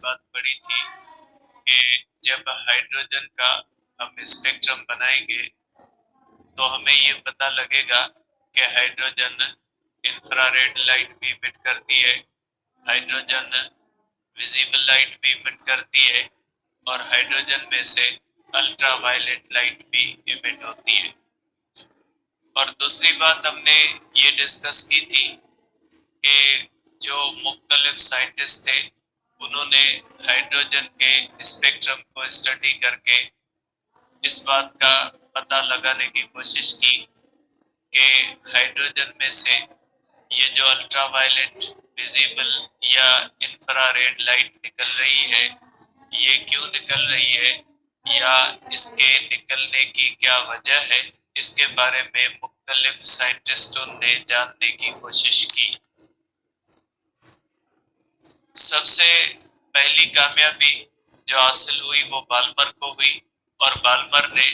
बात पढ़ी थी कि जब हाइड्रोजन का हम स्पेक्ट्रम बनाएंगे तो हमें ये पता लगेगा कि हाइड्रोजन इंफ्रारेड लाइट भी इमिट करती है, हाइड्रोजन विजिबल लाइट भी इमिट करती है और हाइड्रोजन में से अल्ट्रा वायलेट लाइट भी इमिट होती है। और दूसरी बात हमने ये डिस्कस की थी कि जो मुख्तलिफ साइंटिस्ट थे उन्होंने हाइड्रोजन के स्पेक्ट्रम को स्टडी करके इस बात का पता लगाने की कोशिश की कि हाइड्रोजन में से ये जो अल्ट्रा वायलेट, विजिबल या इंफ्रारेड लाइट निकल रही है ये क्यों निकल रही है या इसके निकलने की क्या वजह है, इसके बारे में मुख्तलिफ साइंटिस्टों ने जानने की कोशिश की। सबसे पहली कामयाबी जो हासिल हुई वो बाल्मर को हुई और बाल्मर ने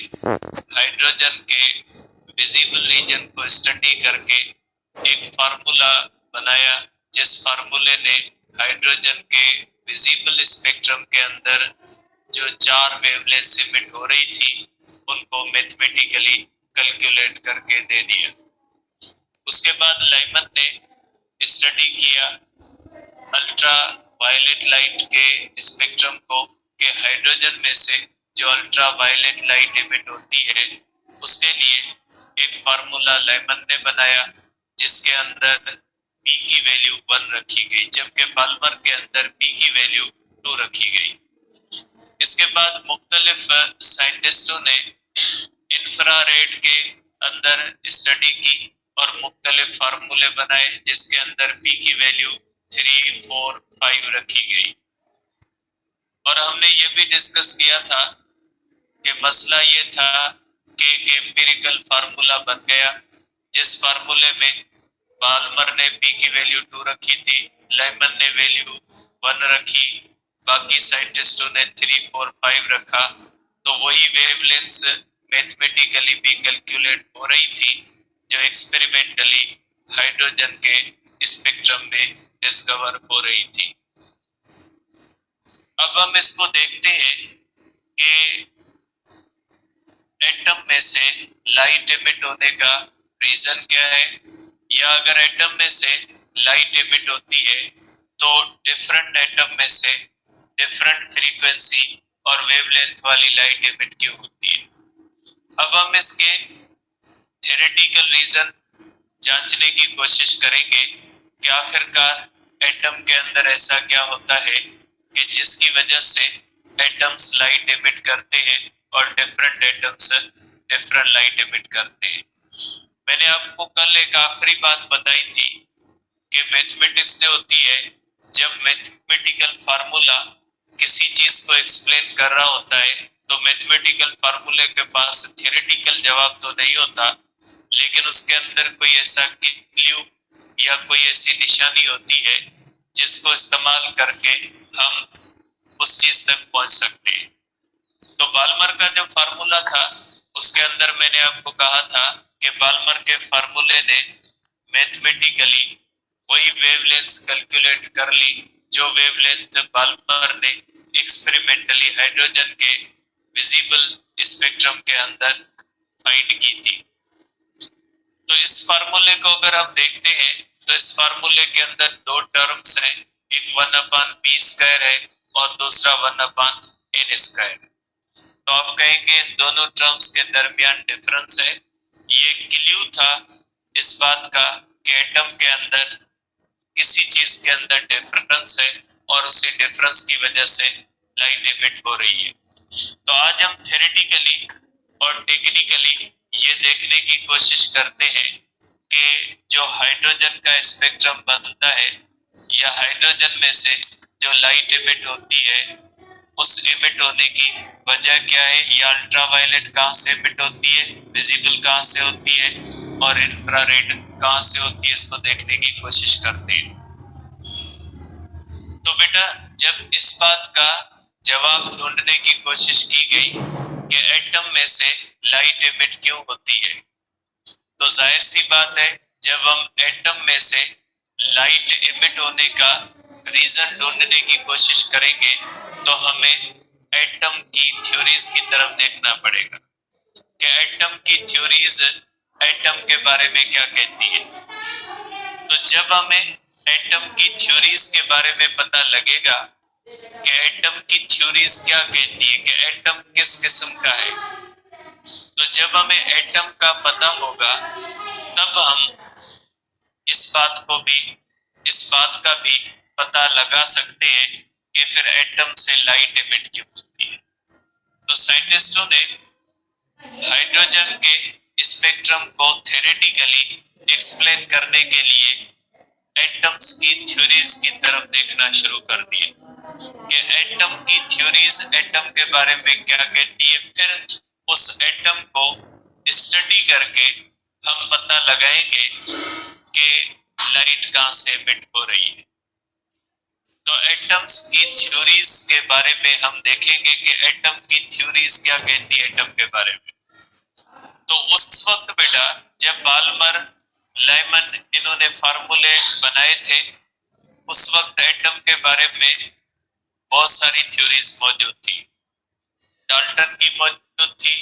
हाइड्रोजन के विजिबल रीजन को स्टडी करके एक फार्मूला बनाया जिस फार्मूले ने हाइड्रोजन के विजिबल स्पेक्ट्रम के अंदर जो 4 वेवलेंथ इमिट हो रही थी उनको मैथमेटिकली कैलकुलेट करके दे दिया। उसके बाद लाइमन ने स्टडी किया अल्ट्रा वायलेट लाइट के स्पेक्ट्रम को कि हाइड्रोजन में से जो अल्ट्रा वायलेट लाइट इमिट होती है उसके लिए एक फार्मूला लाइमन ने बनाया जिसके अंदर पी की वैल्यू 1 रखी गई जबकि बाल्मर के अंदर पी की वैल्यू 2 रखी गई। इसके बाद मुख्तलिफ साइंटिस्टों ने इंफ्रारेड के अंदर स्टडी की और मुख्तलिफ फार्मूले बनाए जिसके अंदर पी की वैल्यू 3, 4, 5 रखी गई। और हमने ये भी डिस्कस किया था कि मसला ये था कि एक एम्पिरिकल फार्मूला बन गया जिस फार्मूले में बाल्मर ने पी की वैल्यू 2 रखी थी, लाइमन ने वैल्यू 1 रखी, बाकी साइंटिस्टों ने 3, 4, 5 रखा। तो वही वेवलेंथ्स मैथमेटिकली भी कैलकुलेट हो रही थी जो एक्सपेरिमेंटली हाइड्रोजन के स्पेक्ट्रम में डिस्कवर हो रही थी। अब हम इसको देखते हैं कि एटम में से लाइट इमिट होने का रीजन क्या है, या अगर एटम में से लाइट इमिट होती है तो डिफरेंट एटम में से डिफरेंट फ्रीक्वेंसी और वेवलेंथ वाली लाइट इमिट क्यों होती है। अब हम इसके थ्योरेटिकल रीजन जांचने की कोशिश करेंगे कि आखिरकार एटम के अंदर ऐसा क्या होता है कि जिसकी वजह से एटम्स लाइट इमिट करते हैं और different atoms different light emit करते हैं। मैंने आपको कल एक आखिरी बात बताई थी कि मैथमेटिक्स से होती है जब मैथमेटिकल फार्मूला किसी चीज को एक्सप्लेन कर रहा होता है तो मैथमेटिकल फार्मूले के पास थ्योरेटिकल जवाब तो नहीं होता लेकिन उसके अंदर कोई ऐसा क्लू या कोई ऐसी निशानी होती है जिसको इस्तेमाल करके हम उस चीज तक पहुंच सकते हैं। तो बाल्मर का जो फार्मूला था उसके अंदर मैंने आपको कहा था कि बाल्मर के फार्मूले ने मैथमेटिकली वही वेवलेंथ कैलकुलेट कर ली जो वेवलेंथ बाल्मर ने एक्सपेरिमेंटली हाइड्रोजन के विजिबल स्पेक्ट्रम के अंदर फाइंड की थी। तो इस फार्मूले को अगर हम देखते हैं तो इस फार्मूले के अंदर 2 टर्म्स हैं, एक 1/p² है और दूसरा 1/n²। तो आप कहेंगे इन दोनों टर्म्स के दरमियान डिफरेंस है। ये क्लू था इस बात का कि एटम के अंदर किसी चीज के अंदर डिफरेंस है और उसी डिफरेंस की वजह से लाइट इमिट हो रही है। तो आज हम थ्योरेटिकली और टेक्निकली ये देखने की कोशिश करते हैं कि जो हाइड्रोजन का स्पेक्ट्रम बनता है या हाइड्रोजन में से जो लाइट इमिट होती है उस इमिट होने की वजह क्या है, या अल्ट्रावायलेट कहाँ से इमिट होती है, विजिबल कहाँ से होती है और इंफ्रारेड कहाँ से होती है, इसको देखने की कोशिश करते हैं। तो बेटा जब इस बात का जवाब ढूंढने की कोशिश की गई कि एटम में से लाइट इमिट क्यों होती है, तो जाहिर सी बात है जब हम एटम में से लाइट इमिट होने का रीजन ढूंढने की कोशिश करेंगे तो हमें एटम की थ्योरीज की तरफ देखना पड़ेगा कि एटम की थ्योरीज एटम के बारे में क्या कहती है। तो जब हमें एटम की थ्योरीज के बारे में पता लगेगा कि एटम की थ्योरीज क्या कहती है कि एटम किस किस्म का है, तो जब हमें एटम का पता होगा तब हम इस बात का भी पता लगा सकते हैं कि फिर एटम से लाइट इमिट क्यों होती है। तो साइंटिस्टों ने हाइड्रोजन के स्पेक्ट्रम को थ्योरेटिकली एक्सप्लेन करने के लिए एटम्स की थ्योरीज की तरफ देखना शुरू कर दिए कि एटम की थ्योरीज एटम के बारे में क्या कहती है। फिर उस एटम को स्टडी करके हम पता लगाएंगे कि लाइट कहां से इमिट हो रही है। तो एटम्स की थ्योरीज के बारे में हम देखेंगे कि एटम की थ्योरीज क्या कहती है एटम के बारे में। तो उस वक्त बेटा जब बाल्मर लाइमन इन्होंने फार्मूले बनाए थे, उस वक्त एटम के बारे में बहुत सारी थ्योरीज मौजूद थी। डाल्टन की मौजूद थी,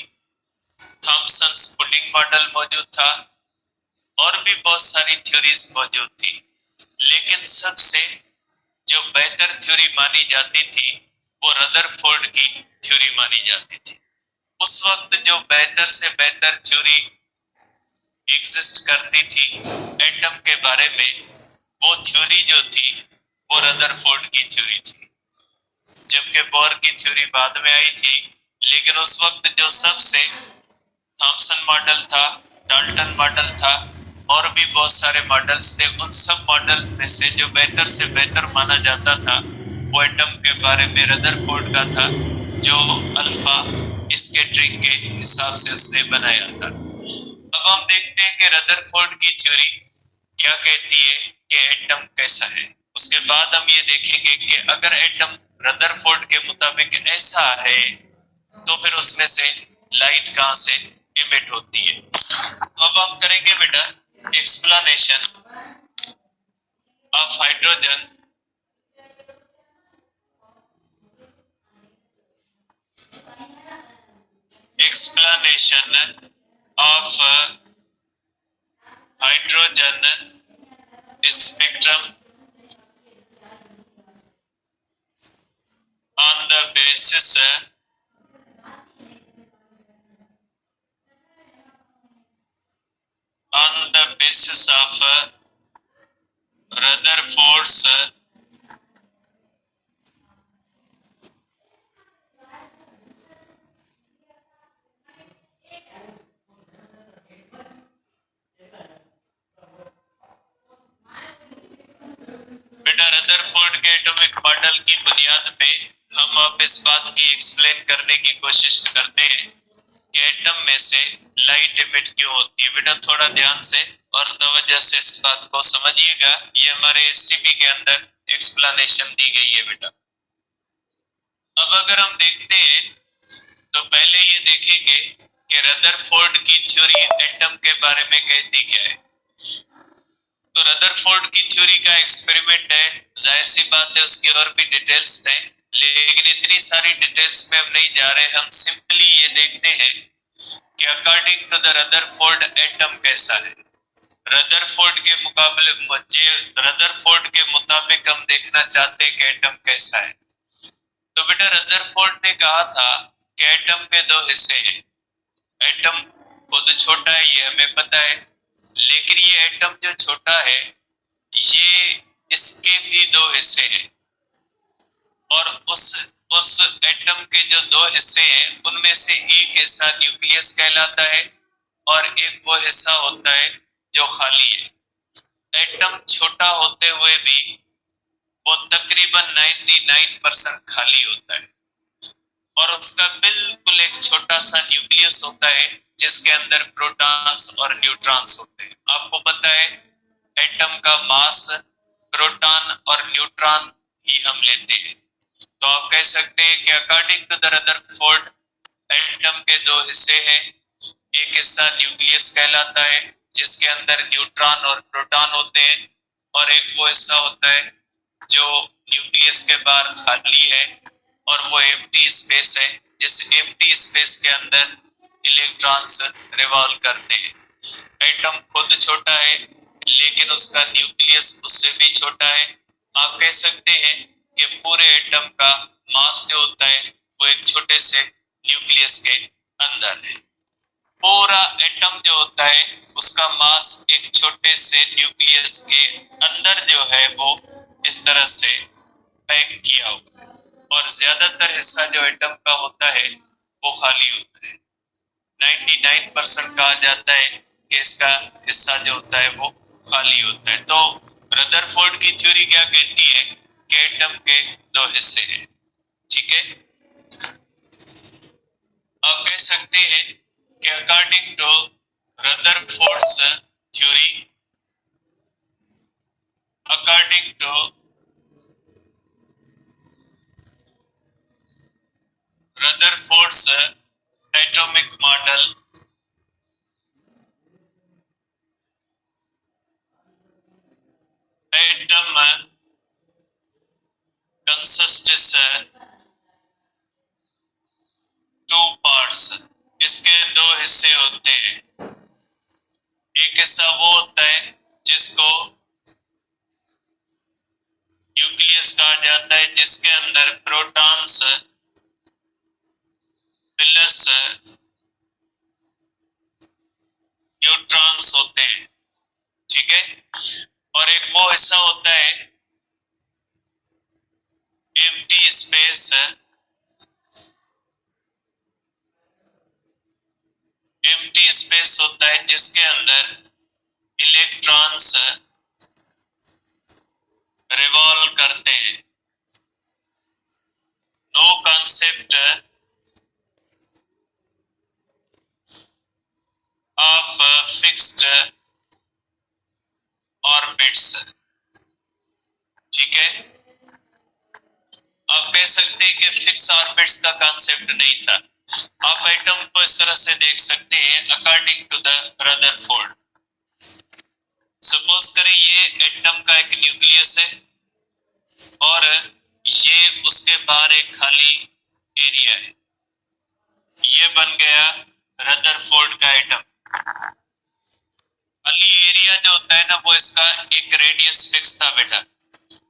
थॉमसन पुडिंग मॉडल मौजूद था और भी बहुत सारी थ्योरीज मौजूद थी। लेकिन सबसे जो बेहतर थ्योरी मानी जाती थी वो रदरफोर्ड की थ्योरी मानी जाती थी। उस वक्त जो बेहतर से बेहतर थ्योरी एग्जिस्ट करती थी एटम के बारे में, वो थ्योरी जो थी वो रदरफोर्ड की थ्योरी थी, जबकि बोर की थ्योरी बाद में आई थी। लेकिन उस वक्त जो सबसे थॉमसन मॉडल था, डाल्टन मॉडल था और भी बहुत सारे मॉडल्स थे, उन सब मॉडल्स में से जो बेहतर से बेहतर माना जाता था वो एटम के बारे में रदरफोर्ड का था, जो अल्फा स्कैटरिंग के हिसाब से उसने बनाया था। अब हम देखते हैं कि रदरफोर्ड की थ्योरी क्या कहती है कि एटम कैसा है। उसके बाद हम ये देखेंगे कि अगर एटम रदरफोर्ड के मुताबिक ऐसा है तो फिर उसमें से लाइट कहां से इमिट होती है। अब हम करेंगे बेटा explanation of hydrogen explanation of hydrogen spectrum on the basis of Rutherford's बेटा रदरफोर्ड के एटॉमिक मॉडल की बुनियाद पे हम अब इस बात की एक्सप्लेन करने की कोशिश करते हैं कि एटम में से लाइट इमिट क्यों होती है। बेटा थोड़ा ध्यान से और तवज्जो से इस बात को समझिएगा, ये हमारे एसटीपी के अंदर एक्सप्लेनेशन दी गई है बेटा। अब अगर हम देखते हैं तो पहले ये देखेंगे कि रदरफोर्ड की थ्योरी एटम के बारे में कहती क्या है। तो रदरफोर्ड की थ्योरी का एक्सपेरिमेंट है, जाहिर सी बात है उसकी और भी डिटेल्स हैं, लेकिन इतनी सारी डिटेल्स में हम नहीं जा रहे। हम सिंपली ये देखते हैं कि according to the Rutherford atom कैसा है। रदरफोर्ड के मुकाबले रदरफोर्ड के मुताबिक हम देखना चाहते हैं कि एटम कैसा है। तो बेटा रदरफोर्ड ने कहा था कि एटम के दो हिस्से हैं। एटम खुद छोटा है ये हमें पता है, लेकिन ये एटम जो छोटा है ये इसके भी दो हिस्से हैं और उस एटम के जो दो हिस्से हैं उनमें से एक हिस्सा न्यूक्लियस कहलाता है और एक वो हिस्सा होता है जो खाली है। एटम छोटा होते हुए भी वो तकरीबन 99% खाली होता है और उसका बिल्कुल एक छोटा सा न्यूक्लियस होता है जिसके अंदर प्रोटॉन्स और न्यूट्रॉन्स होते हैं। आपको पता है एटम का मास प्रोटॉन और न्यूट्रॉन ही हम लेते हैं। तो आप कह सकते हैं कि according to the Rutherford atom के दो हिस्से हैं। एक हिस्सा न्यूक्लियस कहलाता है जिसके अंदर न्यूट्रॉन और प्रोटॉन होते हैं और एक वो हिस्सा होता है जो न्यूक्लियस के बाहर खाली है और वो एम्प्टी स्पेस है, जिस एम्प्टी स्पेस के अंदर इलेक्ट्रॉन्स रिवॉल्व करते हैं। एटम खुद छोटा है लेकिन उसका न्यूक्लियस उससे भी छोटा है। आप कह सकते हैं कि पूरे एटम का मास जो होता है वो एक छोटे से न्यूक्लियस के अंदर है। पूरा एटम जो होता है उसका मास एक छोटे से न्यूक्लियस के अंदर जो है वो इस तरह से पैक किया हुआ है, और ज्यादातर हिस्सा जो एटम का होता है वो खाली होता है। 99% कहा जाता है कि इसका हिस्सा जो होता है वो खाली होता है। तो रदरफोर्ड की थ्योरी क्या कहती है कि एटम के दो हिस्से हैं। ठीक है, आप कह सकते हैं कि according to Rutherford's theory, according to Rutherford's atomic model, atom consists two parts. इसके दो हिस्से होते हैं। एक हिस्सा वो होता है जिसको न्यूक्लियस कहा जाता है, जिसके अंदर प्रोटॉन्स प्लस न्यूट्रॉन्स होते हैं। ठीक है, और एक वो हिस्सा होता है एम्प्टी स्पेस, एम्प्टी स्पेस होता है जिसके अंदर इलेक्ट्रॉन्स रिवॉल्व करते हैं। No concept of fixed orbits. ठीक है, आप कह सकते हैं कि फिक्स ऑर्बिट्स का कॉन्सेप्ट नहीं था। आप एटम को इस तरह से देख सकते हैं according to the Rutherford. Suppose करें ये एटम का एक न्यूक्लियस है और ये उसके बाहर एक खाली एरिया है। ये बन गया रदरफोर्ड का एटम। खाली एरिया जो होता है ना वो इसका एक रेडियस फिक्स था बेटा।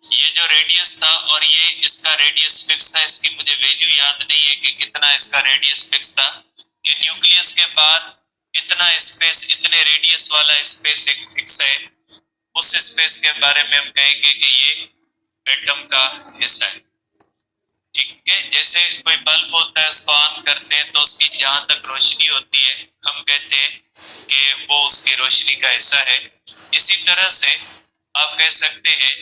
ये जो रेडियस था और ये इसका रेडियस फिक्स था। इसकी मुझे वैल्यू याद नहीं है कि कितना इसका रेडियस फिक्स था, कि न्यूक्लियस के बाद इतना स्पेस, इतने रेडियस वाला स्पेस एक फिक्स है। उस स्पेस के बारे में हम कहेंगे कि ये एटम का हिस्सा है। ठीक है, जैसे कोई बल्ब होता है उसको ऑन करते हैं तो उसकी जहां तक रोशनी होती है हम कहते हैं कि वो उसकी रोशनी का हिस्सा है। इसी तरह से आप कह सकते हैं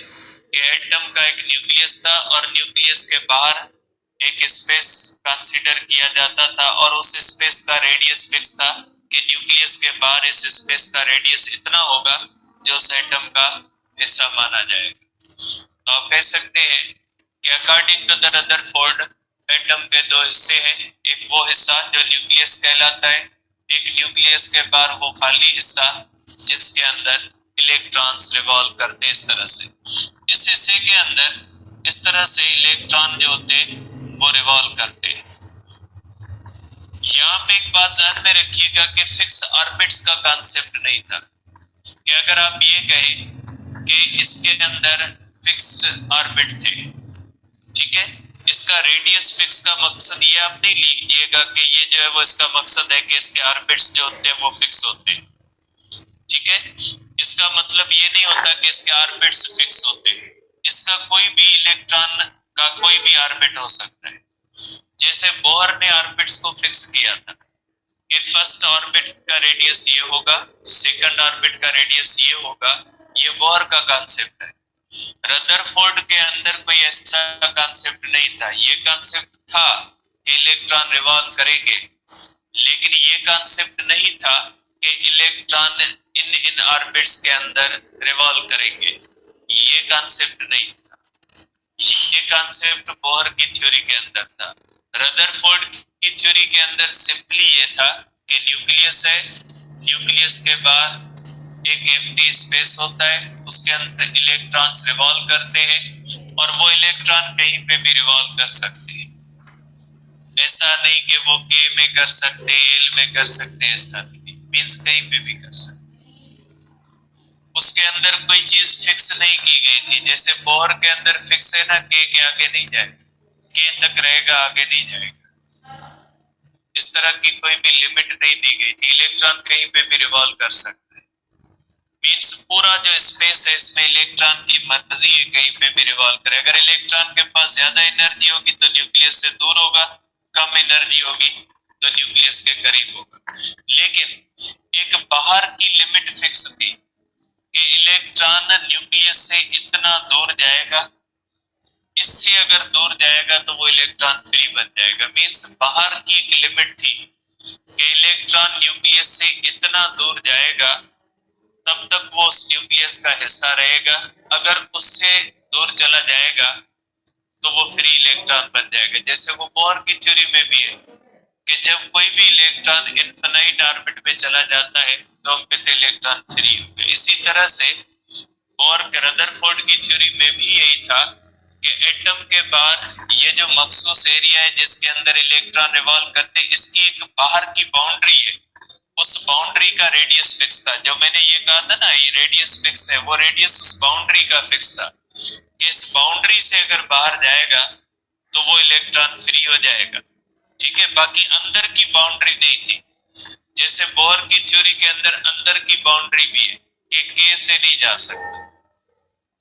कि एटम का एक न्यूक्लियस था और न्यूक्लियस के बाहर एक स्पेस कंसीडर किया जाता था और उस स्पेस का रेडियस फिक्स था कि न्यूक्लियस के बाहर इस स्पेस का रेडियस इतना होगा जो उस एटम का हिस्सा माना जाएगा। तो आप कह सकते हैं कि according to the Rutherford atom के दो हिस्से हैं। एक वो हिस्सा जो न्यूक्लियस कहलाता है, एक न्यूक्लियस के बाहर वो खाली हिस्सा जिसके अंदर इलेक्ट्रॉन्स रिवॉल्व करते हैं। इस तरह से इस हिस्से के अंदर इस तरह से इलेक्ट्रॉन जो होते हैं वो रिवॉल्व करते हैं। यहाँ पे एक बात ध्यान में रखिएगा कि फिक्स ऑर्बिट्स का कॉन्सेप्ट नहीं था। कि अगर आप ये कहें कि इसके अंदर फिक्स्ड ऑर्बिट थे, ठीक है, इसका रेडियस फिक्स का मकसद ये आप नहीं लीजिएगा कि ये जो है वो इसका मकसद है कि इसके ऑर्बिट्स जो होते हैं वो फिक्स होते हैं। ठीक है, इसका मतलब ये नहीं होता कि इसके ऑर्बिट्स फिक्स होते हैं। इसका कोई भी इलेक्ट्रॉन का कोई भी ऑर्बिट हो सकता है। जैसे बोहर ने ऑर्बिट्स को फिक्स किया था कि फर्स्ट ऑर्बिट का रेडियस ये होगा, सेकंड ऑर्बिट का रेडियस ये होगा, ये बोहर का कॉन्सेप्ट है। रदरफोर्ड के अंदर कोई ऐसा कॉन्सेप्ट नहीं था। ये कॉन्सेप्ट था कि इलेक्ट्रॉन रिवॉल्व करेंगे, लेकिन ये कॉन्सेप्ट नहीं था कि इलेक्ट्रॉन इन ऑर्बिट्स के अंदर रिवॉल्व करेंगे। ये कॉन्सेप्ट नहीं था। ये कॉन्सेप्ट बोहर की थ्योरी के अंदर था। रदरफोर्ड की थ्योरी के अंदर सिंपली ये था कि न्यूक्लियस है, न्यूक्लियस के बाद एक एम्प्टी स्पेस होता है, उसके अंदर इलेक्ट्रॉन्स रिवॉल्व करते हैं और वो इलेक्ट्रॉन कहीं पे भी रिवॉल्व कर सकते हैं। ऐसा नहीं कि वो के में कर सकते, एल में कर सकते, ऐसा नहीं, मींस कहीं पे भी कर सकते। उसके अंदर कोई चीज फिक्स नहीं की गई थी, जैसे बोर के अंदर फिक्स है ना, के आगे नहीं जाएगा, के तक रहेगा, आगे नहीं जाएगा। इस तरह की कोई भी लिमिट नहीं दी गई थी, इलेक्ट्रॉन कहीं पे भी रिवॉल्व कर सकते हैं। मींस पूरा जो स्पेस है इसमें इलेक्ट्रॉन की मर्जी है कहीं पे भी रिवॉल्व करे। अगर इलेक्ट्रॉन के पास ज्यादा एनर्जी होगी तो न्यूक्लियस से दूर होगा, कम एनर्जी होगी तो न्यूक्लियस के करीब होगा। लेकिन एक बाहर की लिमिट फिक्स थी कि इलेक्ट्रॉन न्यूक्लियस से इतना दूर जाएगा, इससे अगर दूर जाएगा तो वो इलेक्ट्रॉन फ्री बन जाएगा। मींस बाहर की एक लिमिट थी कि इलेक्ट्रॉन न्यूक्लियस से इतना दूर जाएगा तब तक वो उस न्यूक्लियस का हिस्सा रहेगा, अगर उससे दूर चला जाएगा तो वो फ्री इलेक्ट्रॉन बन जाएगा। जैसे वो बोर की थ्योरी में भी है कि जब कोई भी इलेक्ट्रॉन इनफिनाइट ऑर्बिट में चला जाता है तो हम कहते हैं इलेक्ट्रॉन फ्री हो गया। इसी तरह से बोर के रदरफोर्ड की थ्योरी में भी यही था कि एटम के बाहर ये जो मखसूस एरिया है जिसके अंदर इलेक्ट्रॉन रिवॉल्व करते हैं, इसकी एक बाहर की बाउंड्री है, उस बाउंड्री का रेडियस फिक्स था। जो मैंने ये कहा था ना ये रेडियस फिक्स है, वो रेडियस उस बाउंड्री का फिक्स था कि इस बाउंड्री से अगर बाहर जाएगा तो वो इलेक्ट्रॉन फ्री हो जाएगा। ठीक है, बाकी अंदर की बाउंड्री नहीं थी। जैसे बोर की थ्योरी के अंदर अंदर की बाउंड्री भी है कि के से नहीं जा सकता।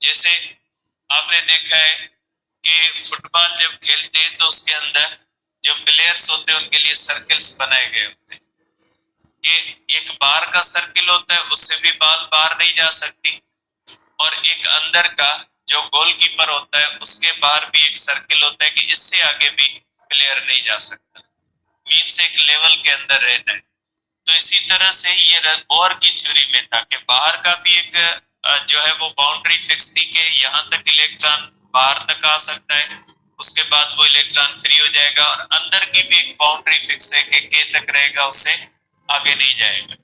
जैसे आपने देखा है कि फुटबॉल जब खेलते हैं तो उसके अंदर जो प्लेयर्स होते हैं उनके लिए सर्कल्स बनाए गए होते हैं कि एक बाहर का सर्किल होता है, उससे भी बॉल बाहर नहीं जा सकती, और एक अंदर का जो गोलकीपर होता है उसके बाहर भी एक सर्किल होता है कि इससे आगे भी प्लेयर नहीं जा सकता, मींस एक लेवल के अंदर रहना है। तो इसी तरह से ये बोर की थ्योरी में था कि बाहर का भी एक जो है वो बाउंड्री फिक्स थी कि यहाँ तक इलेक्ट्रॉन बाहर तक आ सकता है, उसके बाद वो इलेक्ट्रॉन फ्री हो जाएगा, और अंदर की भी एक बाउंड्री फिक्स है कि के तक रहेगा, उससे आगे नहीं जाएगा।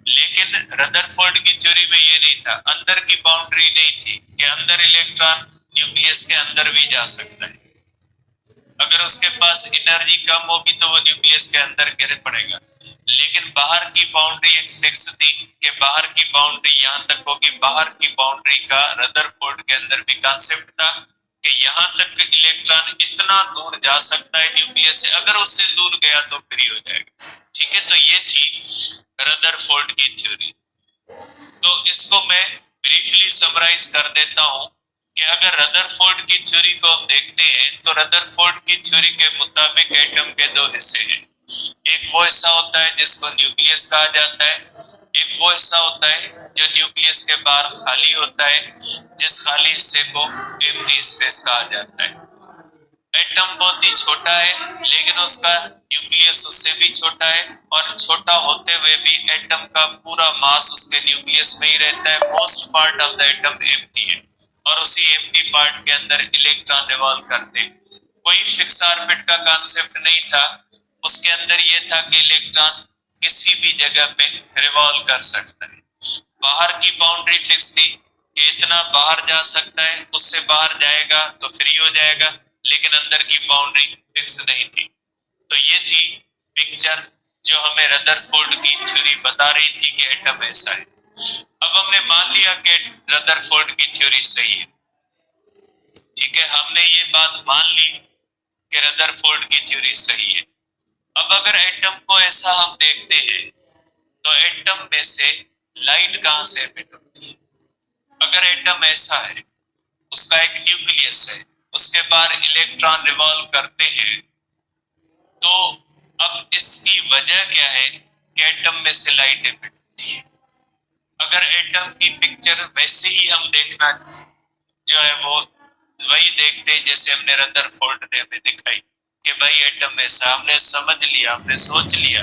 लेकिन रदरफोर्ड की थ्योरी में ये नहीं था, अंदर की बाउंड्री नहीं थी कि अंदर इलेक्ट्रॉन न्यूक्लियस के अंदर भी जा सकता है, अगर उसके पास एनर्जी कम होगी तो वो न्यूक्लियस के अंदर गिर पड़ेगा। लेकिन बाहर की बाउंड्री एक फिक्स थी कि बाहर की बाउंड्री यहाँ तक होगी। बाहर की बाउंड्री का रदरफोर्ड के अंदर भी कॉन्सेप्ट था कि यहाँ तक इलेक्ट्रॉन इतना दूर जा सकता है न्यूक्लियस से, अगर उससे दूर गया तो फ्री हो जाएगा। ठीक है, तो ये थी रदरफोर्ड की थ्योरी। तो इसको मैं ब्रीफली समराइज कर देता हूं कि अगर रदरफोर्ड की थ्योरी को हम देखते हैं तो रदरफोर्ड की थ्योरी के मुताबिक एटम के दो हिस्से हैं। एक वो हिस्सा होता है जिसको न्यूक्लियस कहा जाता है, एक वो हिस्सा होता है जो न्यूक्लियस के बाहर खाली होता है, जिस खाली हिस्से को एम्प्टी स्पेस कहा जाता है। एटम बहुत ही छोटा है लेकिन उसका न्यूक्लियस उससे भी छोटा है, और छोटा होते हुए भी एटम का पूरा मास उसके न्यूक्लियस में ही रहता है। Most part of the atom empty है और उसी एम्प्टी पार्ट के अंदर इलेक्ट्रॉन रिवॉल्व करते हैं। कोई फिक्स ऑर्बिट का कॉन्सेप्ट नहीं था, उसके अंदर ये था कि इलेक्ट्रॉन किसी भी जगह पे रिवॉल्व कर सकता है। बाहर की बाउंड्री फिक्स थी कि इतना बाहर जा सकता है, उससे बाहर जाएगा तो फ्री हो जाएगा, लेकिन अंदर की बाउंड्री फिक्स नहीं थी। तो ये थी पिक्चर जो हमें रदरफोर्ड की थ्योरी बता रही थी कि एटम ऐसा है। अब हमने मान लिया कि रदरफोर्ड की थ्योरी सही है। ठीक है, हमने ये बात मान ली कि रदरफोर्ड की थ्योरी सही है। अब अगर एटम को ऐसा हम देखते हैं तो एटम में से लाइट कहां से एमिट होती है? अगर एटम ऐसा है, उसका एक न्यूक्लियस है, उसके बाहर इलेक्ट्रॉन रिवॉल्व करते हैं, तो अब इसकी वजह क्या है कि एटम में से लाइट एमिट होती है। अगर एटम की पिक्चर वैसे ही हम देखना जो है वो वही देखते हैं जैसे हमने रदरफोर्ड ने हमें दिखाई कि भाई एटम ऐसा, हमने समझ लिया, हमने सोच लिया,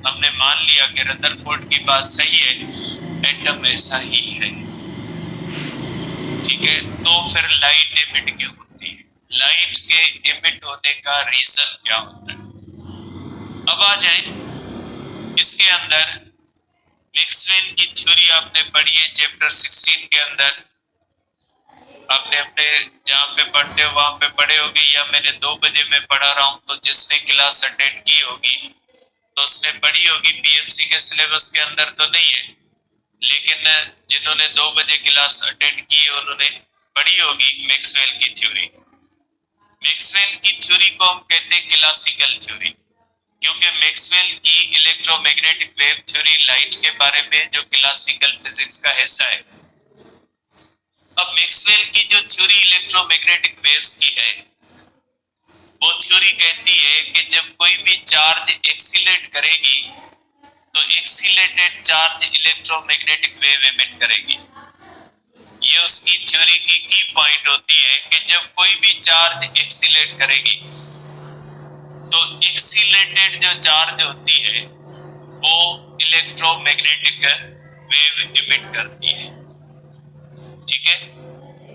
हमने मान लिया कि रदरफोर्ड की बात सही है, एटम ऐसा ही है। ठीक है, तो फिर लाइट एमिट क्यों होती है? लाइट के एमिट होने का रीजन क्या होता है? अब आ जाए इसके अंदर, मैक्सवेल की थ्योरी आपने पढ़ी है चैप्टर 16 के अंदर, आपने अपने जहाँ पे पढ़ते हो वहां पे पढ़े होगे, या मैंने 2 बजे में पढ़ा रहा हूँ, तो जिसने क्लास अटेंड की होगी तो उसने पढ़ी होगी। पीएमसी के सिलेबस के अंदर तो नहीं है, लेकिन जिन्होंने 2 बजे क्लास अटेंड की है उन्होंने पढ़ी होगी मैक्सवेल की थ्योरी। मैक्सवेल की थ्योरी को हम कहते हैं क्लासिकल थ्योरी, क्योंकि मैक्सवेल की इलेक्ट्रोमैग्नेटिक वेव थ्योरी लाइट के बारे में जो क्लासिकल फिजिक्स का हिस्सा है। अब मैक्सवेल की जो थ्योरी इलेक्ट्रोमैग्नेटिक वेव्स की है, वो थ्योरी कहती है कि जब कोई भी चार्ज एक्सीलेट करेगी तो एक्सीलेटेड चार्ज इलेक्ट्रोमैग्नेटिक वेव एमिट करेगी। ये उसकी थ्योरी की पॉइंट होती है कि जब कोई भी चार्ज एक्सीलेट करेगी तो एक्सीलेटेड जो चार्ज होती है वो इलेक्ट्रोमैग्नेटिक वेव एमिट करती है। ठीक है,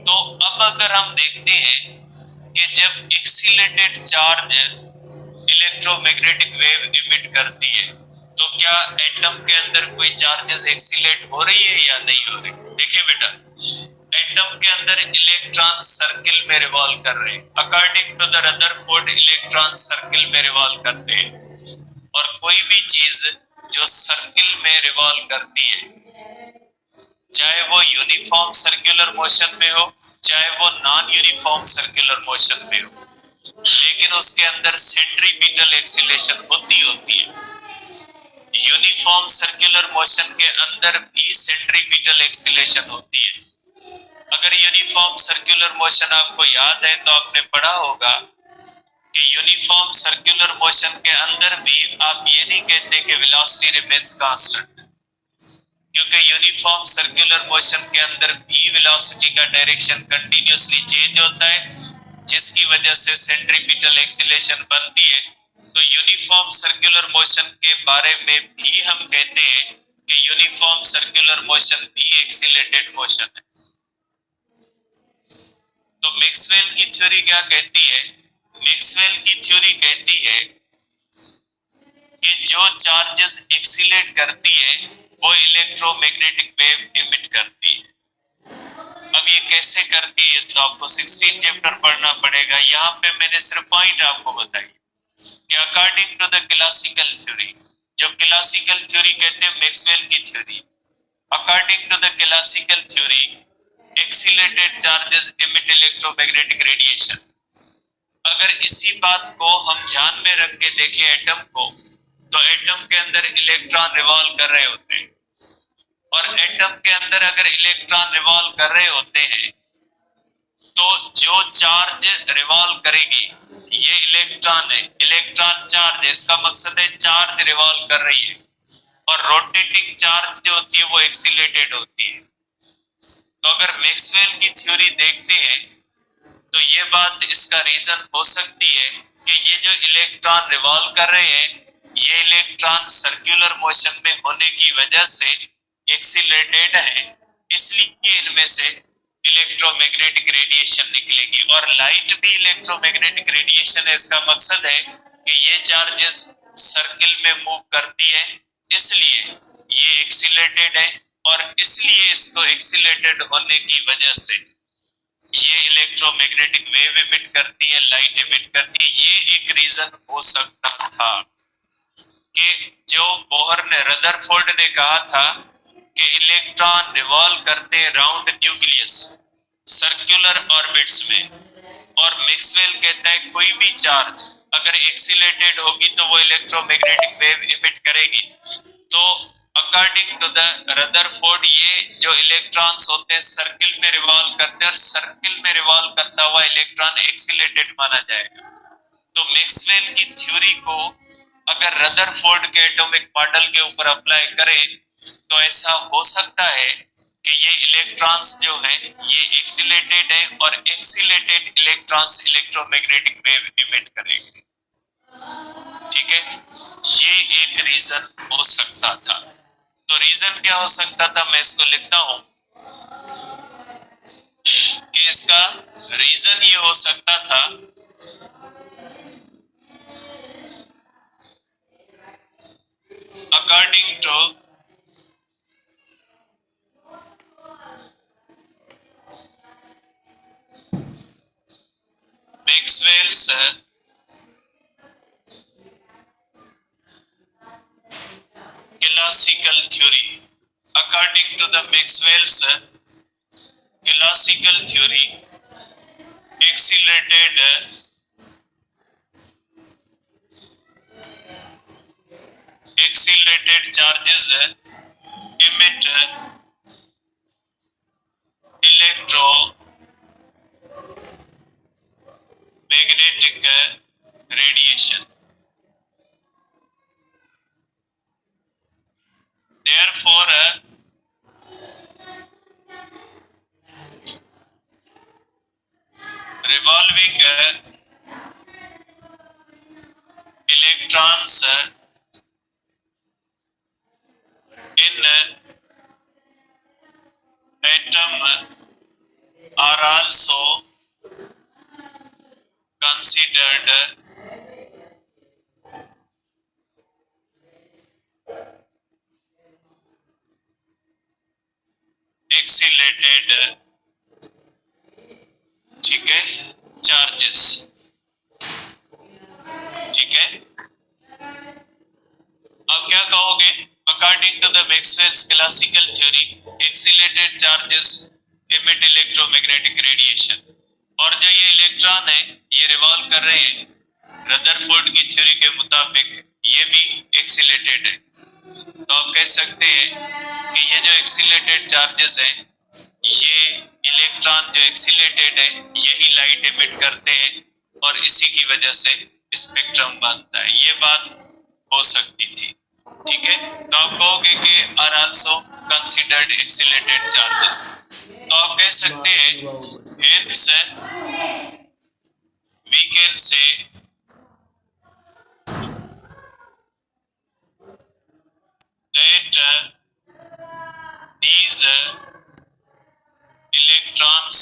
तो अब अगर हम देखते हैं कि जब एक्सीलेटेड चार्ज इलेक्ट्रोमैग्नेटिक वेव एमिट करती है तो क्या एटम के अंदर कोई चार्जेस एक्सीलेट हो रही है या नहीं हो रही? देखिए बेटा, एटम के अंदर इलेक्ट्रॉन सर्किल में रिवॉल्व कर रहे हैं, according to the Rutherford electron circle में रिवॉल्व करते हैं। और कोई भी चीज जो सर्किल में रिवॉल्व करती है, चाहे वो यूनिफॉर्म सर्कुलर मोशन में हो चाहे वो नॉन यूनिफॉर्म सर्कुलर मोशन में हो, लेकिन उसके अंदर सेंट्रीपिटल एक्सीलेशन होती है। यूनिफॉर्म सर्कुलर मोशन के अंदर भी सेंट्रीपिटल एक्सीलेशन होती है। अगर यूनिफॉर्म सर्कुलर मोशन आपको याद है तो आपने पढ़ा होगा कि यूनिफॉर्म सर्कुलर मोशन के अंदर भी आप ये नहीं कहते कि वेलोसिटी रिमेन्स कांस्टेंट, क्योंकि यूनिफॉर्म सर्कुलर मोशन के अंदर भी वेलोसिटी का डायरेक्शन कंटिन्यूअसली चेंज होता है, जिसकी वजह से सेंट्रीपिटल एक्सीलेशन बनती है। तो यूनिफॉर्म सर्कुलर मोशन के बारे में भी हम कहते हैं कि यूनिफॉर्म सर्कुलर मोशन भी एक्सीलेटेड मोशन है। तो मैक्सवेल की थ्योरी क्या कहती है? मैक्सवेल की थ्योरी कहती है कि जो चार्जेस एक्सीलेट करती है वो इलेक्ट्रोमैग्नेटिक वेव एमिट करती है। अब ये कैसे करती है तो आपको 16 चैप्टर पढ़ना पड़ेगा। यहाँ पे मैंने सिर्फ पॉइंट आपको बताई कि according to the classical theory, जो क्लासिकल थ्योरी कहते हैं मैक्सवेल की theory, according to the classical theory accelerated charges emit electromagnetic radiation. अगर इसी बात को हम ध्यान में रख के देखें एटम को, तो एटम के अंदर इलेक्ट्रॉन रिवॉल्व कर रहे होते हैं, और एटम के अंदर अगर इलेक्ट्रॉन रिवॉल्व कर रहे होते हैं तो जो चार्ज रिवॉल्व करेगी ये इलेक्ट्रॉन है, इलेक्ट्रॉन चार्ज है, इसका मकसद है चार्ज रिवॉल्व कर रही है, और रोटेटिंग चार्ज जो होती है वो एक्सीलेटेड होती है। तो अगर मैक्सवेल की थ्योरी देखते हैं तो ये बात इसका रीजन हो सकती है कि ये जो इलेक्ट्रॉन रिवॉल्व कर रहे हैं ये इलेक्ट्रॉन सर्कुलर मोशन में होने की वजह से एक्सीलरेटेड है, इसलिए इनमें से इलेक्ट्रोमैग्नेटिक रेडिएशन निकलेगी। और लाइट भी इलेक्ट्रोमैग्नेटिक रेडिएशन है, इसका मकसद है कि ये चार्जेस सर्किल में मूव करती है, इसलिए ये एक्सीलरेटेड है, और इसलिए इसको एक्सीलरेटेड होने की वजह से ये इलेक्ट्रोमैग्नेटिक वेव एमिट करती है, लाइट एमिट करती है। ये एक रीजन हो सकता था कि जो बोहर ने रदरफोर्ड ने कहा था कि इलेक्ट्रॉन रिवॉल्व करते हैं राउंड न्यूक्लियस सर्कुलर ऑर्बिट्स में, और मैक्सवेल कहता है कोई भी चार्ज अगर एक्सीलरेटेड होगी तो वो इलेक्ट्रोमैग्नेटिक वेव एमिट करेगी। तो अकॉर्डिंग टू द रदरफोर्ड ये जो इलेक्ट्रॉन्स होते हैं सर्किल में रिवॉल्व करते हैं, और सर्किल में रिवॉल्व करता हुआ इलेक्ट्रॉन एक्सीलरेटेड माना जाएगा। तो मैक्सवेल की थ्योरी को अगर रदरफोर्ड के एटॉमिक मॉडल के ऊपर अप्लाई करें तो ऐसा हो सकता है कि ये इलेक्ट्रॉन्स जो हैं ये एक्सीलरेटेड है, और accelerated electrons electromagnetic wave emit करेंगे। ठीक है, ये एक रीजन हो सकता था। तो रीजन क्या हो सकता था, मैं इसको लिखता हूं कि इसका रीजन ये हो सकता था according to classical theory. According to the Maxwell's classical theory, accelerated charges emit electromagnetic radiation. Therefore, revolving electrons in atom are also considered accelerated, ठीक है, चार्जेस, ठीक है। अब क्या कहोगे? According to the Maxwell's classical theory, accelerated charges emit electromagnetic radiation. और जो ये इलेक्ट्रॉन है ये रिवॉल्व कर रहे हैं, रदरफोर्ड की थ्योरी के मुताबिक ये भी एक्सीलरेटेड है। तो आप कह सकते हैं कि ये जो एक्सीलरेटेड चार्जेस हैं, ये इलेक्ट्रॉन जो एक्सीलरेटेड है यही लाइट एमिट करते हैं और इसी की वजह से स्पेक्ट्रम बनता है। ये बात हो सकती थी, ठीक है। तो आप कहोगे कि are also considered accelerated charges. तो आप कह सकते हैं hence we can say that these electrons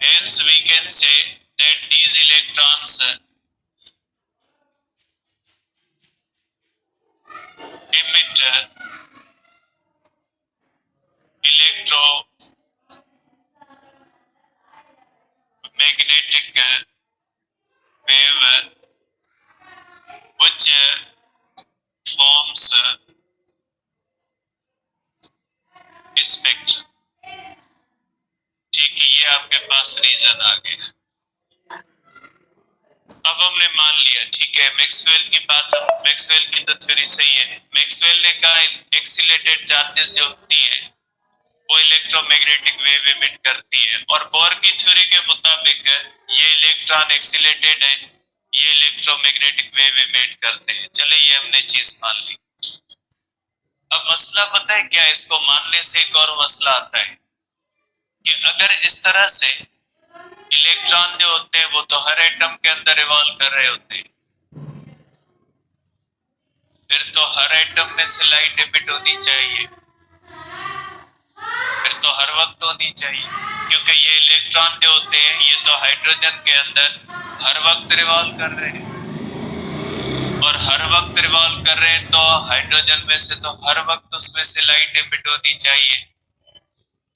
hence we can say that these electrons emit electromagnetic wave which forms spectrum। ठीक है, ये आपके पास रीजन आ गया। अब हमने मान लिया, ठीक है, मैक्सवेल की बात, मैक्सवेल की तो थ्योरी सही है। मैक्सवेल ने कहा एक्सीलरेटेड चार्जेस जो होती है वो इलेक्ट्रोमैग्नेटिक वेव एमिट करती है, और बोर की थ्योरी के मुताबिक ये इलेक्ट्रॉन एक्सीलरेटेड है, ये इलेक्ट्रोमैग्नेटिक वेव एमिट करते हैं। चले, ये हमने चीज मान ली। अब मसला पता है क्या, इसको मानने से एक और मसला आता है कि अगर इस तरह से इलेक्ट्रॉन जो होते हैं वो तो हर एटम के अंदर रिवॉल्व कर रहे होते हैं, फिर तो हर एटम में से लाइट एमिट होनी चाहिए, फिर तो हर वक्त होनी चाहिए, क्योंकि ये इलेक्ट्रॉन जो होते हैं ये तो हाइड्रोजन के अंदर हर वक्त रिवॉल्व कर रहे हैं, और हर वक्त रिवॉल्व कर रहे हैं तो हाइड्रोजन में से तो हर वक्त उसमें से लाइट एमिट होनी चाहिए।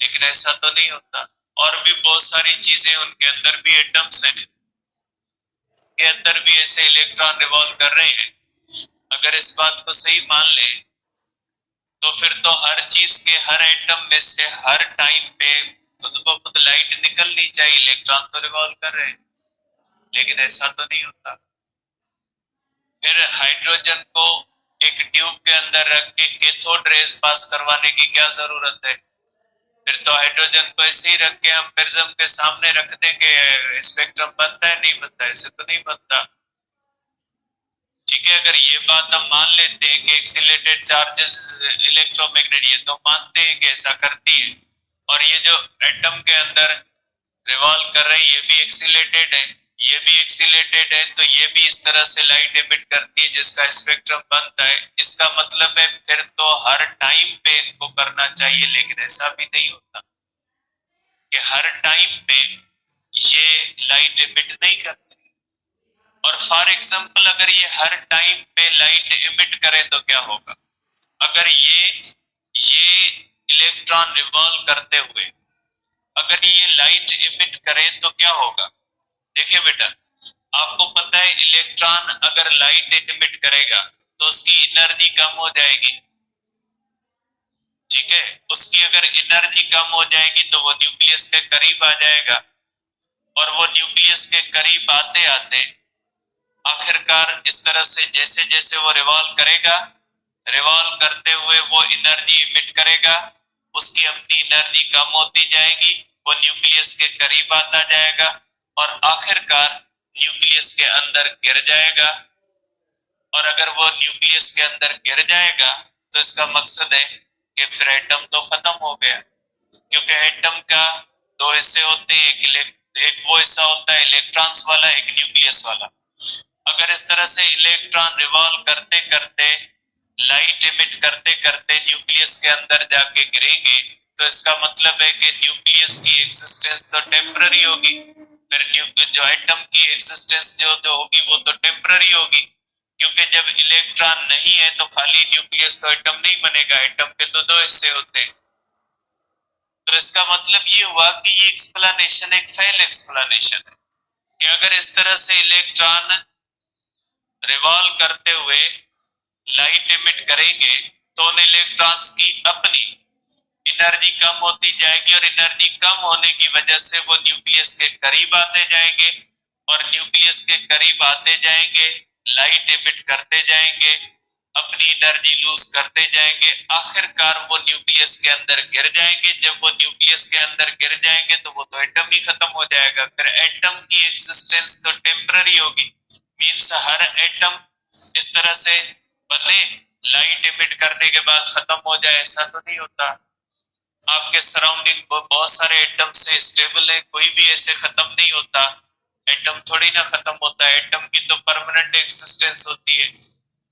लेकिन ऐसा तो नहीं होता, और भी बहुत सारी चीजें, उनके अंदर भी एटम्स हैं, के अंदर भी ऐसे इलेक्ट्रॉन रिवॉल्व कर रहे हैं। अगर इस बात को सही मान ले तो फिर तो हर चीज के हर एटम में से हर टाइम पे खुद ब खुद लाइट निकलनी चाहिए, इलेक्ट्रॉन तो रिवॉल्व कर रहे हैं, लेकिन ऐसा तो नहीं होता। फिर हाइड्रोजन को एक ट्यूब के अंदर रख के कैथोड रेज पास करवाने की क्या जरूरत है? फिर तो हाइड्रोजन को ऐसे ही रख के हम प्रिज्म के सामने रख देंगे, स्पेक्ट्रम बनता है, नहीं बनता? ऐसे तो नहीं बनता, ठीक है। अगर ये बात हम मान लेते हैं कि एक्सीलरेटेड चार्जेस इलेक्ट्रोमैग्नेट, ये तो मानते हैं कि ऐसा करती है, और ये जो एटम के अंदर रिवॉल्व कर रहे हैं ये भी एक्सीलरेटेड है, ये भी एक्सीलरेटेड है, तो ये भी इस तरह से लाइट एमिट करती है जिसका स्पेक्ट्रम बनता है। इसका मतलब है फिर तो हर टाइम पे इनको करना चाहिए, लेकिन ऐसा भी नहीं होता कि हर टाइम पे ये लाइट एमिट नहीं करते। और फॉर एग्जांपल अगर ये हर टाइम पे लाइट एमिट करे तो क्या होगा? अगर ये इलेक्ट्रॉन रिवॉल्व करते हुए अगर ये लाइट एमिट करे तो क्या होगा? देखिए बेटा, आपको पता है इलेक्ट्रॉन अगर लाइट एमिट करेगा तो उसकी एनर्जी कम हो जाएगी, ठीक है। उसकी अगर एनर्जी कम हो जाएगी तो वो न्यूक्लियस के करीब आ जाएगा, और वो न्यूक्लियस के करीब आते आते आखिरकार इस तरह से जैसे जैसे वो रिवॉल्व करेगा, रिवॉल्व करते हुए वो एनर्जी इमिट करेगा, उसकी अपनी एनर्जी कम होती जाएगी, वो न्यूक्लियस के करीब आता जाएगा और आखिरकार न्यूक्लियस के अंदर गिर जाएगा। और अगर वो न्यूक्लियस के अंदर गिर जाएगा तो इसका मकसद है कि फिर एटम तो खत्म हो गया, क्योंकि एटम का दो हिस्से होते हैं, एक वो हिस्सा होता है इलेक्ट्रॉन्स वाला, एक न्यूक्लियस वाला। अगर इस तरह से इलेक्ट्रॉन रिवॉल्व करते करते, लाइट इमिट करते करते न्यूक्लियस के अंदर जाके गिरेंगे तो इसका मतलब है कि न्यूक्लियस की एक्सिस्टेंस तो टेम्पररी होगी, फिर जो एटम की एक्सिस्टेंस जो जो होगी वो तो टेम्पररी होगी, क्योंकि जब इलेक्ट्रॉन नहीं है तो खाली न्यूक्लियस तो एटम नहीं बनेगा, एटम के तो दो हिस्से होते हैं। तो इसका मतलब ये हुआ कि ये एक्सप्लेनेशन एक फेल एक्सप्लेनेशन है, कि अगर इस तरह से इलेक्ट्रॉन रिवॉल्व करते हुए लाइट इमिट करेंगे तो उन इलेक्ट्रॉन्स की अपनी एनर्जी कम होती जाएगी, और एनर्जी कम होने की वजह से वो न्यूक्लियस के करीब आते जाएंगे, और न्यूक्लियस के करीब आते जाएंगे, लाइट इमिट करते जाएंगे, अपनी एनर्जी लूज करते जाएंगे, आखिरकार वो न्यूक्लियस के अंदर गिर जाएंगे। जब वो न्यूक्लियस के अंदर गिर जाएंगे तो वो तो एटम ही खत्म हो जाएगा, फिर एटम की एक्सिस्टेंस तो टेम्पररी होगी। मींस हर एटम इस तरह से बने लाइट इमिट करने के बाद खत्म हो जाए, ऐसा तो नहीं होता। आपके सराउंडिंग बहुत सारे एटम से स्टेबल है, कोई भी ऐसे खत्म नहीं होता, एटम थोड़ी ना खत्म होता है, एटम की तो परमानेंट एक्सिस्टेंस होती है।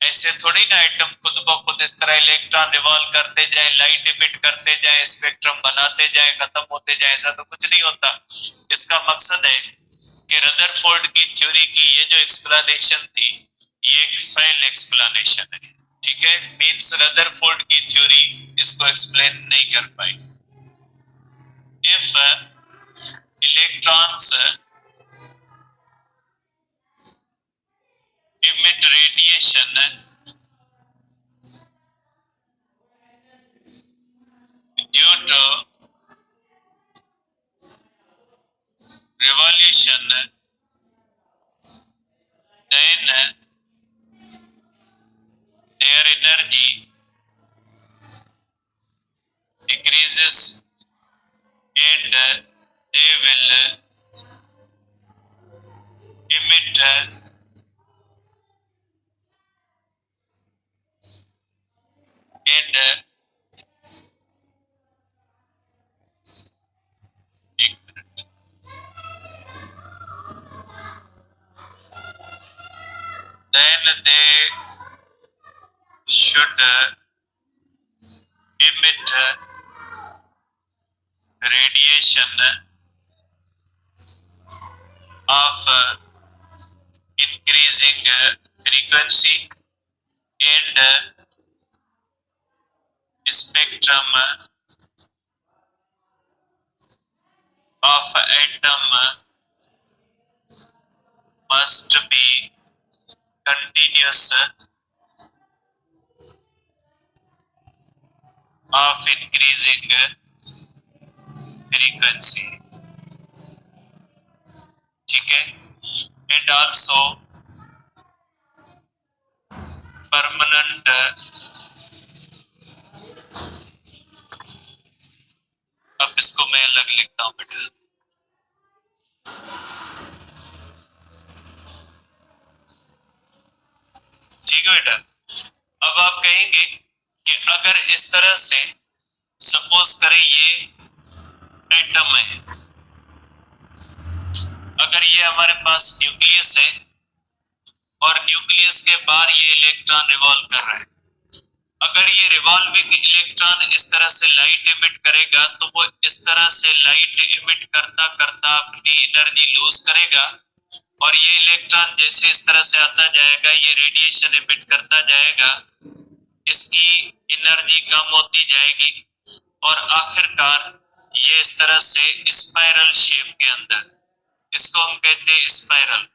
ऐसे थोड़ी ना एटम खुद ब खुद इस तरह इलेक्ट्रॉन रिवॉल्व करते जाए, लाइट इमिट करते जाए, स्पेक्ट्रम बनाते जाए, खत्म होते जाए, ऐसा तो कुछ नहीं होता। इसका मकसद है कि रदरफोर्ड की थ्योरी की ये जो एक्सप्लेनेशन थी ये एक फेल एक्सप्लेनेशन है, ठीक है। मींस रदरफोर्ड की थ्योरी इसको एक्सप्लेन नहीं कर पाई। If electrons emit radiation due to revolution, then their energy decreases and they will emit and एक minute, then they should emit radiation of increasing frequency and spectrum of atom must be continuous of increasing frequency, ठीक है। and also permanent, अब इसको मैं अलग लिखता हूं बेटा, ठीक है बेटा। अब आप कहेंगे कि अगर इस तरह से सपोज करें ये एटम है, अगर ये हमारे पास न्यूक्लियस है और न्यूक्लियस के बाहर ये इलेक्ट्रॉन रिवॉल्व कर रहा है, अगर ये रिवॉल्विंग इलेक्ट्रॉन इस तरह से लाइट इमिट करेगा तो वो इस तरह से लाइट इमिट करता करता अपनी एनर्जी लूज करेगा, और ये इलेक्ट्रॉन जैसे इस तरह से आता जाएगा ये रेडिएशन इमिट करता जाएगा, इसकी एनर्जी कम होती जाएगी, और आखिरकार ये इस तरह से स्पाइरल शेप के अंदर, इसको हम कहते हैं स्पाइरल,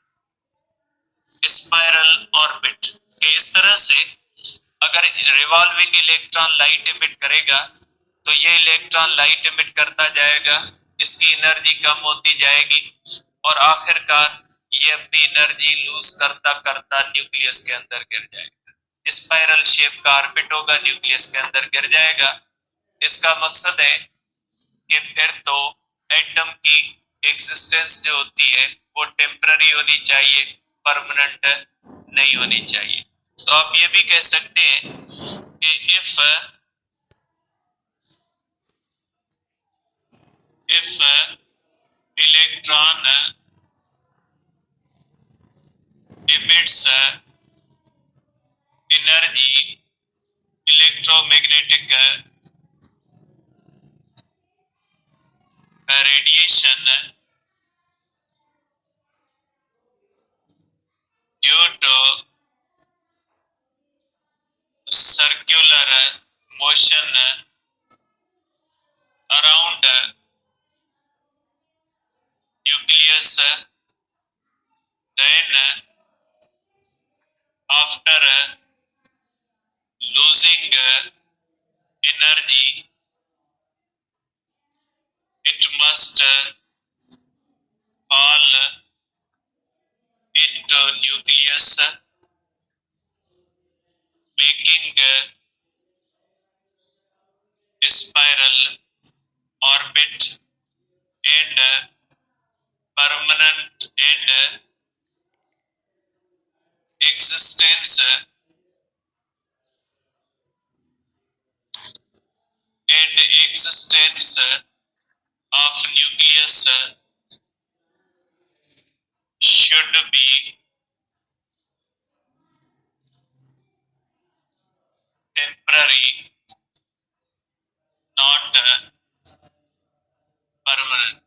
स्पाइरल ऑर्बिट के इस तरह से अगर रिवॉल्विंग इलेक्ट्रॉन लाइट एमिट करेगा तो ये इलेक्ट्रॉन लाइट एमिट करता जाएगा, इसकी एनर्जी कम होती जाएगी और आखिरकार ये अपनी एनर्जी लूज करता करता न्यूक्लियस के अंदर गिर जाएगा। स्पाइरल शेप का ऑर्बिट होगा, न्यूक्लियस के अंदर गिर जाएगा। इसका मकसद है कि फिर तो एटम की एग्जिस्टेंस जो होती है वो टेम्पररी होनी चाहिए, परमानेंट नहीं होनी चाहिए। तो आप ये भी कह सकते हैं कि if electron emits energy, electromagnetic radiation due to circular motion around nucleus, then after losing energy it must fall into nucleus, making a spiral orbit and permanent and existence of nucleus should be temporary, not permanent।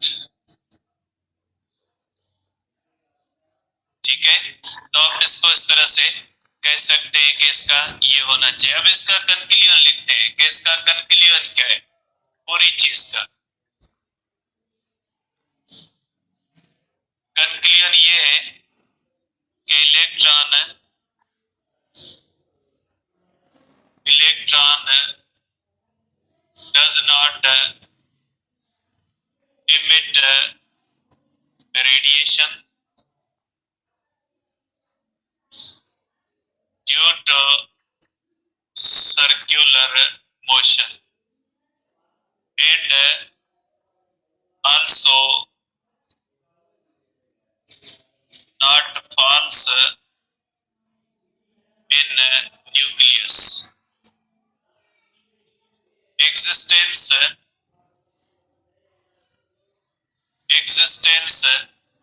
ठीक है, तो आप इसको इस तरह से कह सकते हैं कि इसका ये होना चाहिए। अब इसका कंक्लूजन लिखते हैं कि इसका कंक्लूजन क्या है पूरी चीज का। कंक्लूजन ये है कि electron does not emit radiation due to circular motion and also not falls in nucleus। Existence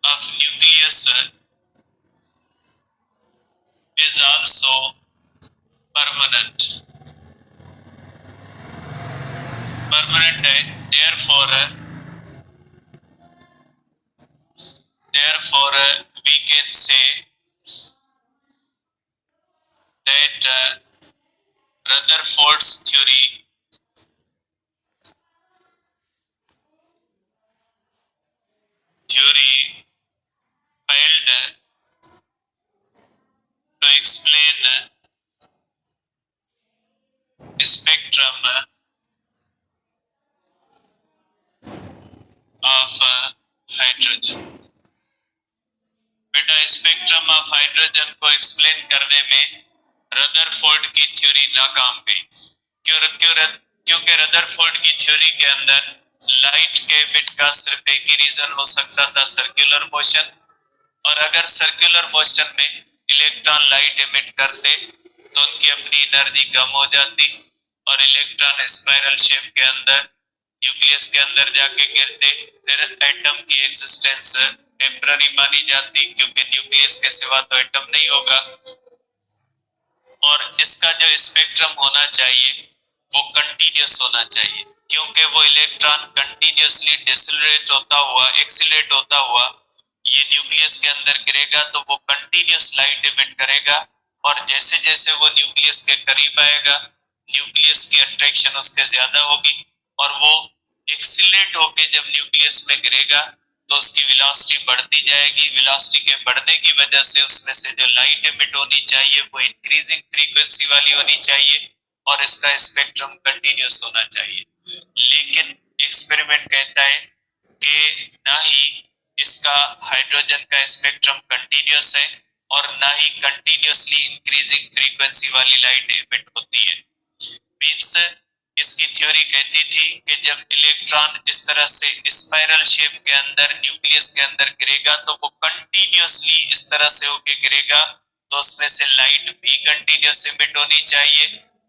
of nucleus is also permanent है, therefore we can say that Rutherford's theory failed to explain spectrum of hydrogen। बेटा spectrum of hydrogen को explain करने में Rutherford की theory नाकाम गई। क्योंकि Rutherford की थ्योरी के अंदर लाइट के एमिट का सिर्फ एक ही रीजन हो सकता था, सर्कुलर मोशन। और अगर सर्कुलर मोशन में इलेक्ट्रॉन लाइट एमिट करते तो उनकी अपनी एनर्जी कम हो जाती और इलेक्ट्रॉन स्पाइरल शेप के अंदर न्यूक्लियस के अंदर जाके गिरते, फिर एटम की एग्जिस्टेंस टेम्पररी मानी जाती क्योंकि न्यूक्लियस के सिवा तो एटम नहीं होगा। और इसका जो स्पेक्ट्रम होना चाहिए वो कंटिन्यूस होना चाहिए, क्योंकि वो इलेक्ट्रॉन कंटिन्यूसली डिसेलरेट होता हुआ ये न्यूक्लियस के अंदर गिरेगा तो वो कंटिन्यूस लाइट एमिट करेगा और जैसे जैसे वो न्यूक्लियस के करीब आएगा न्यूक्लियस की अट्रैक्शन उसके ज्यादा होगी और वो एक्सीलरेट होके जब न्यूक्लियस में गिरेगा तो उसकी वेलोसिटी बढ़ती जाएगी। वेलोसिटी के बढ़ने की वजह से उसमें से जो लाइट एमिट होनी चाहिए वो इंक्रीजिंग फ्रीक्वेंसी वाली होनी चाहिए और इसका स्पेक्ट्रम कंटिन्यूस होना चाहिए। लेकिन एक्सपेरिमेंट कहता है कि ना ही इसका हाइड्रोजन का स्पेक्ट्रम कंटिन्यूस है और ना ही कंटिन्यूसली इंक्रीजिंग फ्रीक्वेंसी वाली लाइट एमिट होती है। मींस इसकी थ्योरी कहती थी कि जब इलेक्ट्रॉन इस तरह से स्पाइरल शेप के अंदर न्यूक्लियस के अंदर गिरेगा तो वो कंटिन्यूसली इस तरह से होके गिरेगा, तो उसमें से लाइट भी कंटिन्यूस एमिट होनी चाहिए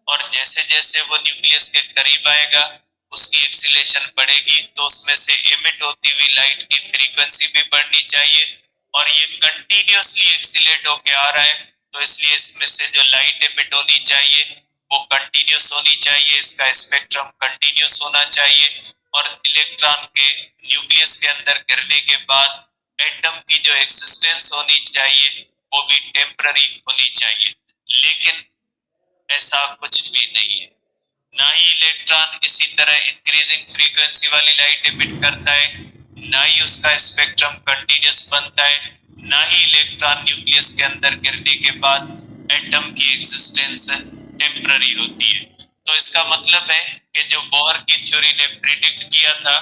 और जैसे जैसे वो न्यूक्लियस के करीब आएगा उसकी एक्सीलेशन बढ़ेगी तो उसमें से एमिट होती हुई लाइट की फ्रीक्वेंसी भी बढ़नी चाहिए और ये कंटिन्यूसली एक्सीलेट होके आ रहा है तो इसलिए इसमें से जो लाइट एमिट होनी चाहिए वो कंटिन्यूस होनी चाहिए, इसका स्पेक्ट्रम कंटिन्यूस होना चाहिए और इलेक्ट्रॉन के न्यूक्लियस के अंदर गिरने के बाद एटम की जो एक्सिस्टेंस होनी चाहिए वो भी टेम्पररी होनी चाहिए। लेकिन ऐसा कुछ भी नहीं है, ना ही इलेक्ट्रॉन इसी तरह इंक्रीजिंग फ्रीक्वेंसी वाली लाइट एमिट करता है, ना ही उसका स्पेक्ट्रम कंटिन्यूस बनता है, ना ही इलेक्ट्रॉन न्यूक्लियस के अंदर गिरने के बाद एटम की एक्सिस्टेंस टेम्पररी होती है। तो इसका मतलब है कि जो बोहर की थ्योरी ने प्रिडिक्ट किया था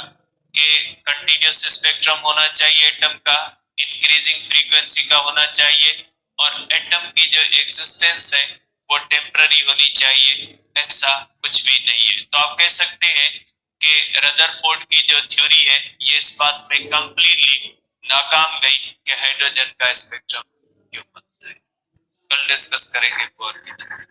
कि कंटिन्यूस स्पेक्ट्रम होना चाहिए एटम का, इंक्रीजिंग फ्रीक्वेंसी का होना चाहिए और एटम की जो एग्जिस्टेंस है वो टेम्पररी होनी चाहिए, ऐसा कुछ भी नहीं है। तो आप कह सकते हैं कि रदरफोर्ड की जो थ्योरी है ये इस बात में कंप्लीटली नाकाम गई कि हाइड्रोजन का स्पेक्ट्रम क्यों बनता है। कल डिस्कस करेंगे बोहर की थ्योरी।